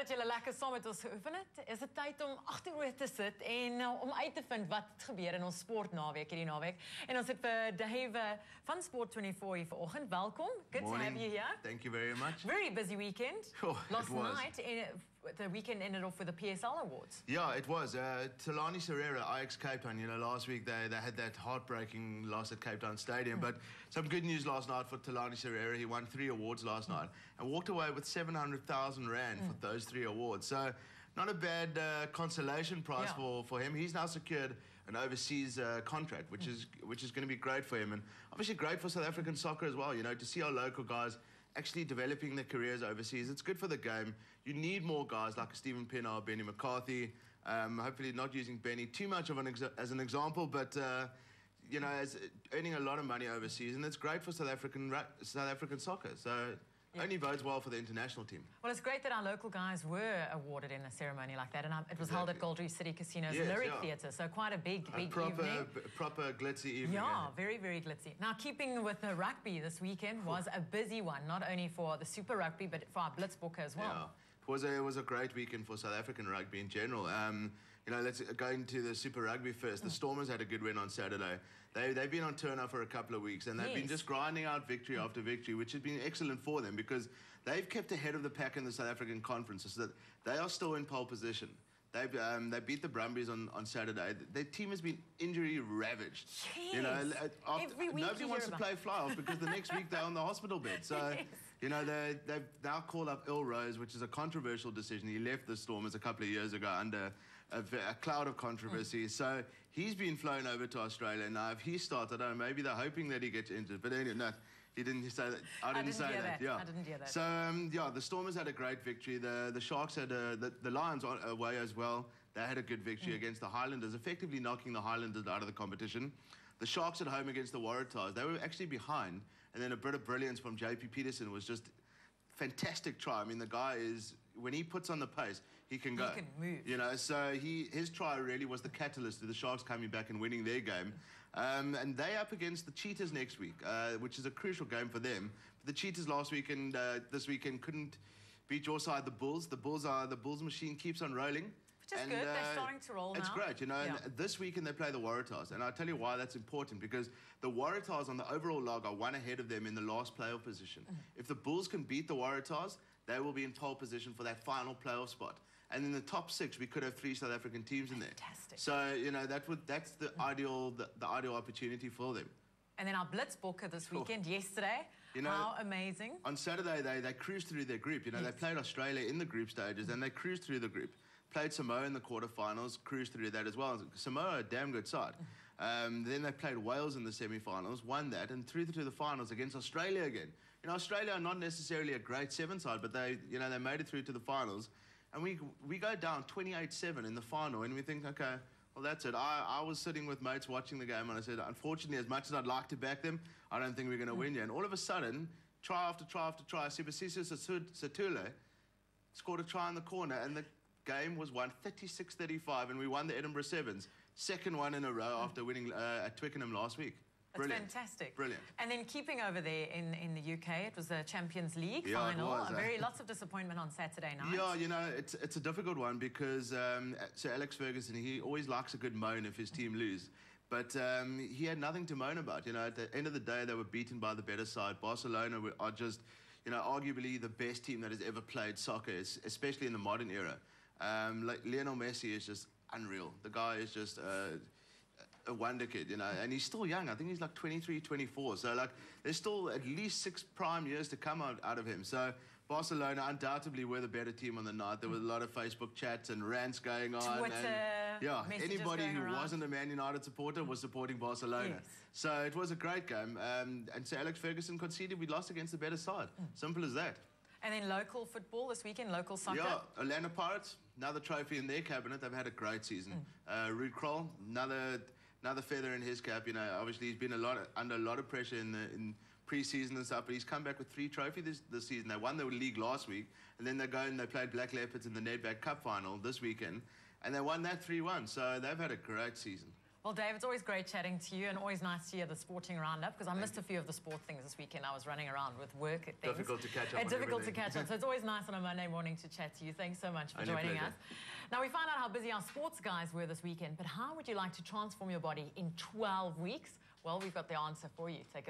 dat julle lekker saam met ons geoefen het. Is dit tyd om agteroor te sit en om uit te vind wat gebeur in ons sportnaweek hierdie naweek. En ons het vir Dave van Sport24 hier vanoggend. Welkom. Good to have you here. Thank you very much. Very busy weekend. Oh, Last night, the weekend ended off with the PSL Awards. Yeah, it was. Talani Serera, Ajax Cape Town, you know, last week they had that heartbreaking loss at Cape Town Stadium. But some good news last night for Talani Serera. He won 3 awards last night and walked away with 700,000 Rand for those 3 awards. So not a bad consolation prize for him. He's now secured an overseas contract, which is going to be great for him, and obviously great for South African soccer as well. You know, to see our local guys actually developing their careers overseas, it's good for the game. You need more guys like Stephen Pienaar, Benny McCarthy. Hopefully not using Benny too much of as an example, but you know, as earning a lot of money overseas, and it's great for South African soccer. So. Yeah. Only bodes well for the international team. Well, it's great that our local guys were awarded in a ceremony like that, and it was held at Gold Reef City Casino's Lyric Theatre, so quite a big evening. Proper glitzy evening. Yeah, very, very glitzy. Now, keeping with the rugby this weekend was a busy one, not only for the Super Rugby, but for our Blitzbokke as well. Yeah. It was a great weekend for South African rugby in general. You know, let's go into the Super Rugby first. The Stormers had a good win on Saturday. They've been on turnout for a couple of weeks, and they've been just grinding out victory after victory, which has been excellent for them because they've kept ahead of the pack in the South African conference, so that they are still in pole position. They beat the Brumbies on Saturday. Their team has been injury ravaged. Jeez. You know, nobody wants to play fly-off because the next week they're on the hospital bed. So, you know, they've now called up Earl Rose, which is a controversial decision. He left the Stormers a couple of years ago under a cloud of controversy. So he's been flown over to Australia. Now, if he starts, I don't know, maybe they're hoping that he gets injured. But anyway, no. He didn't say that. I didn't say that. Yeah, I didn't hear that. So yeah, the Stormers had a great victory. The Sharks had the Lions away as well. They had a good victory against the Highlanders, effectively knocking the Highlanders out of the competition. The Sharks at home against the Waratahs. They were actually behind, and then a bit of brilliance from JP Peterson was just fantastic try. I mean, the guy is, when he puts on the pace, he can go. He can move. You know, so his try really was the catalyst to the Sharks coming back and winning their game. And they up against the Cheetahs next week, which is a crucial game for them. But the Cheetahs last weekend, this weekend, couldn't beat your side, the Bulls. The Bulls machine keeps on rolling. Which is good. They're starting to roll now. It's great, you know. And this weekend they play the Waratahs, and I'll tell you why that's important, because the Waratahs on the overall log are 1 ahead of them in the last playoff position. If the Bulls can beat the Waratahs, they will be in pole position for that final playoff spot. And in the top 6, we could have 3 South African teams in there. Fantastic. So, you know, that's the ideal opportunity for them. And then our Blitzbokke this weekend, yesterday, you know, how amazing. On Saturday, they cruised through their group. You know, they played Australia in the group stages, and they cruised through the group. Played Samoa in the quarterfinals, cruised through that as well. Samoa, a damn good side. Then they played Wales in the semi-finals, won that, and through to the finals against Australia again. You know, Australia are not necessarily a great 7 side, but they made it through to the finals. And we go down 28-7 in the final, and we think, okay, well, that's it. I was sitting with mates watching the game, and I said, unfortunately, as much as I'd like to back them, I don't think we're going to win yet. And all of a sudden, try after try after try, Sibasiso Satule scored a try in the corner, and the game was won 36-35, and we won the Edinburgh Sevens. Second one in a row after winning at Twickenham last week. Brilliant. That's fantastic. Brilliant. And then keeping over there in the UK, it was the Champions League final. Lots of disappointment on Saturday night. Yeah, you know, it's a difficult one because Sir Alex Ferguson, he always likes a good moan if his team lose. But he had nothing to moan about. You know, at the end of the day, they were beaten by the better side. Barcelona are just, you know, arguably the best team that has ever played soccer, especially in the modern era. Like Lionel Messi is just unreal. The guy is just a wonder kid, you know, and he's still young. I think he's like 23, 24. So, like, there's still at least 6 prime years to come out of him. So, Barcelona undoubtedly were the better team on the night. There was a lot of Facebook chats and rants going on. Twitter, and, yeah, anybody who around. wasn't a Man United supporter was supporting Barcelona. Yes. So, it was a great game. And Sir Alex Ferguson conceded we lost against the better side. Simple as that. And then local football this weekend, local soccer. Yeah, Orlando Pirates, another trophy in their cabinet. They've had a great season. Ruud Krol, another feather in his cap. You know, obviously he's been under a lot of pressure in pre-season and stuff, but he's come back with 3 trophies this season. They won the league last week, and then they go and they played Black Leopards in the Nedbank Cup final this weekend, and they won that 3-1. So they've had a great season. Well, Dave, it's always great chatting to you and always nice to hear the sporting roundup because I missed a few of the sport things this weekend. I was running around with work at things. Difficult to catch up on difficult to everything. catch up. So it's always nice on a Monday morning to chat to you. Thanks so much for joining us. Now, we found out how busy our sports guys were this weekend, but how would you like to transform your body in 12 weeks? Well, we've got the answer for you. Take a